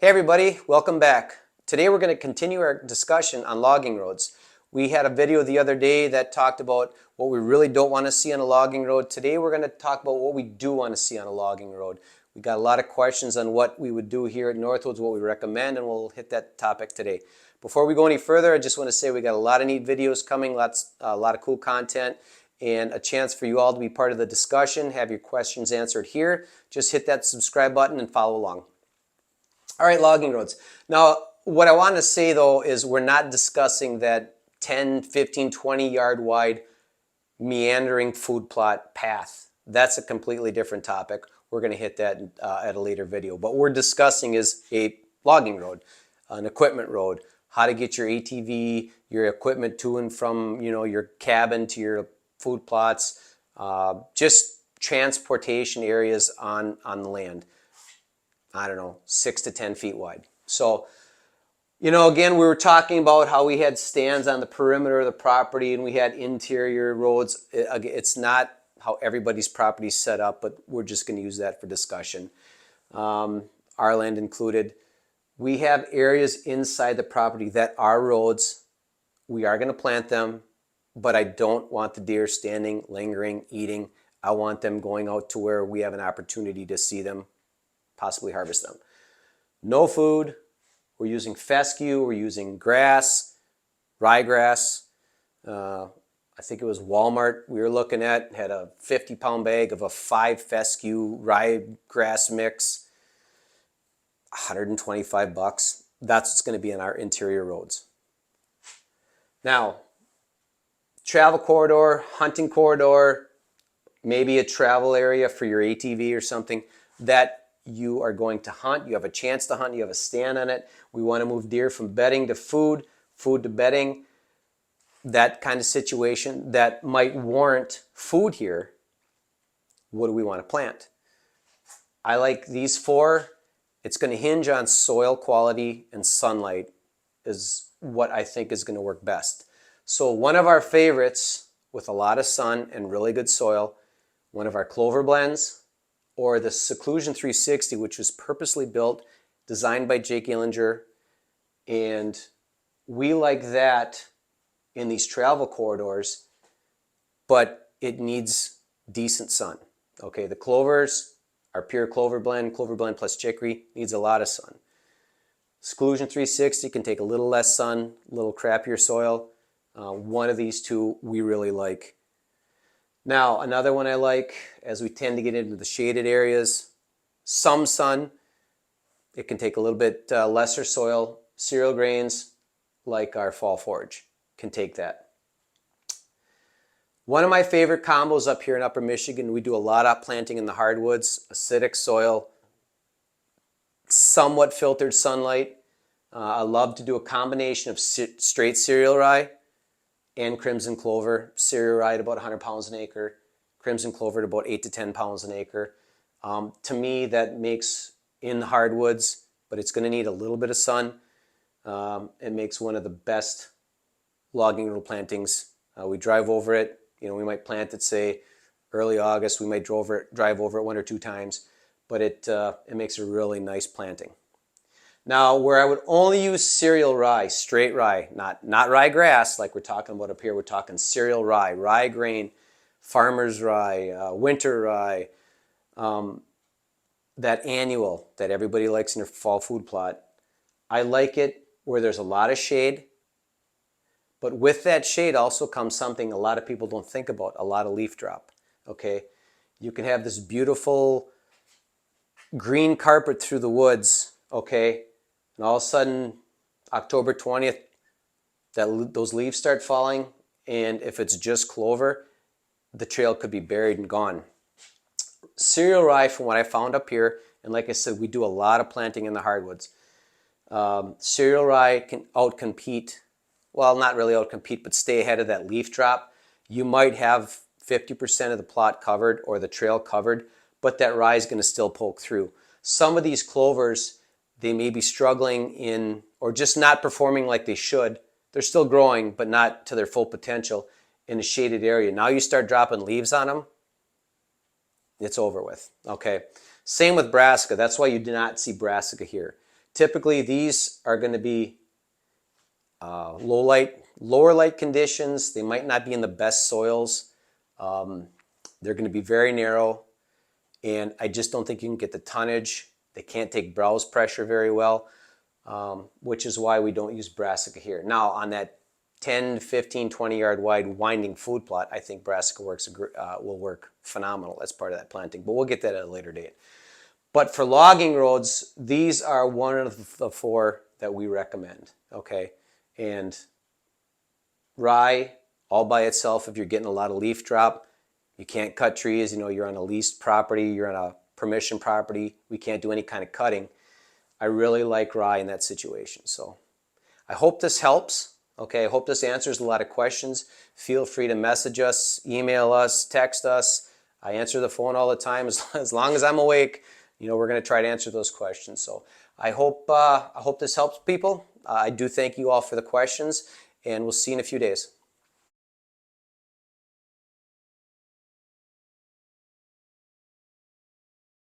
Hey everybody, welcome back. Today we're going to continue our discussion on logging roads. We had a video the other day that talked about what we really don't want to see on a logging road. Today we're going to talk about what we do want to see on a logging road. We got a lot of questions on what we would do here at Northwoods, what we recommend, and we'll hit that topic today. Before we go any further, I just want to say we got a lot of neat videos coming, a lot of cool content, and a chance for you all to be part of the discussion, have your questions answered here. Just hit that subscribe button and follow along. All right, logging roads. Now, what I want to say though is we're not discussing that 10, 15, 20 yard wide meandering food plot path. That's a completely different topic. We're going to hit that at a later video. But what we're discussing is a logging road, an equipment road, how to get your ATV, your equipment to and from, your cabin to your food plots, just transportation areas on the land. I don't know, 6 to 10 feet wide. So, again, we were talking about how we had stands on the perimeter of the property and we had interior roads. It's not how everybody's property is set up, but we're just going to use that for discussion. Our land included. We have areas inside the property that are roads. We are going to plant them, but I don't want the deer standing, lingering, eating. I want them going out to where we have an opportunity to see them, possibly harvest them. No food. We're using fescue. We're using grass, ryegrass. I think it was Walmart we were looking at, had a 50-pound bag of a 5 fescue ryegrass mix, $125. That's what's going to be in our interior roads. Now, travel corridor, hunting corridor, maybe a travel area for your ATV or something that you are going to hunt. You have a chance to hunt. You have a stand on it. We want to move deer from bedding to food, food to bedding. That kind of situation that might warrant food here. What do we want to plant? I like these 4. It's going to hinge on soil quality and sunlight is what I think is going to work best. So one of our favorites with a lot of sun and really good soil, one of our clover blends, or the Seclusion 360, which was purposely built, designed by Jake Illinger. And we like that in these travel corridors, but it needs decent sun. Okay, the clovers, our pure clover blend plus chicory, needs a lot of sun. Seclusion 360 can take a little less sun, a little crappier soil. One of these 2 we really like. Now, another one I like, as we tend to get into the shaded areas, some sun. It can take a little bit lesser soil. Cereal grains, like our fall forage, can take that. One of my favorite combos up here in Upper Michigan, we do a lot of planting in the hardwoods, acidic soil, somewhat filtered sunlight. I love to do a combination of straight cereal rye and crimson clover. Cereal rye at about 100 pounds an acre, crimson clover at about 8 to 10 pounds an acre. To me, that makes in the hardwoods, but it's going to need a little bit of sun. It makes one of the best logging road plantings. We drive over it. We might plant it, say, early August. We might drive over it 1 or 2 times, but it makes a really nice planting. Now, where I would only use cereal rye, straight rye, not ryegrass like we're talking about up here. We're talking cereal rye, rye grain, farmer's rye, winter rye, that annual that everybody likes in their fall food plot. I like it where there's a lot of shade, but with that shade also comes something a lot of people don't think about, a lot of leaf drop. Okay, you can have this beautiful green carpet through the woods, okay, and all of a sudden, October 20th, those leaves start falling, and if it's just clover, the trail could be buried and gone. Cereal rye, from what I found up here, and like I said, we do a lot of planting in the hardwoods. Cereal rye can outcompete, well, not really outcompete, but stay ahead of that leaf drop. You might have 50% of the plot covered or the trail covered, but that rye is going to still poke through. Some of these clovers, they may be struggling in, or just not performing like they should. They're still growing, but not to their full potential in a shaded area. Now you start dropping leaves on them, it's over with. Okay. Same with brassica. That's why you do not see brassica here. Typically, these are going to be lower light conditions. They might not be in the best soils. They're going to be very narrow, and I just don't think you can get the tonnage. They can't take browse pressure very well, which is why we don't use brassica here. Now, on that 10, 15, 20 yard wide winding food plot, I think brassica will work phenomenal as part of that planting, but we'll get that at a later date. But for logging roads, these are one of the 4 that we recommend, okay? And rye, all by itself, if you're getting a lot of leaf drop, you can't cut trees, you're on a leased property, you're on a permission property, we can't do any kind of cutting. I really like rye in that situation. So I hope this helps, okay? I hope this answers a lot of questions. Feel free to message us, email us, text us. I answer the phone all the time. As long as I'm awake, we're going to try to answer those questions. So I hope this helps people. I do thank you all for the questions, and we'll see you in a few days.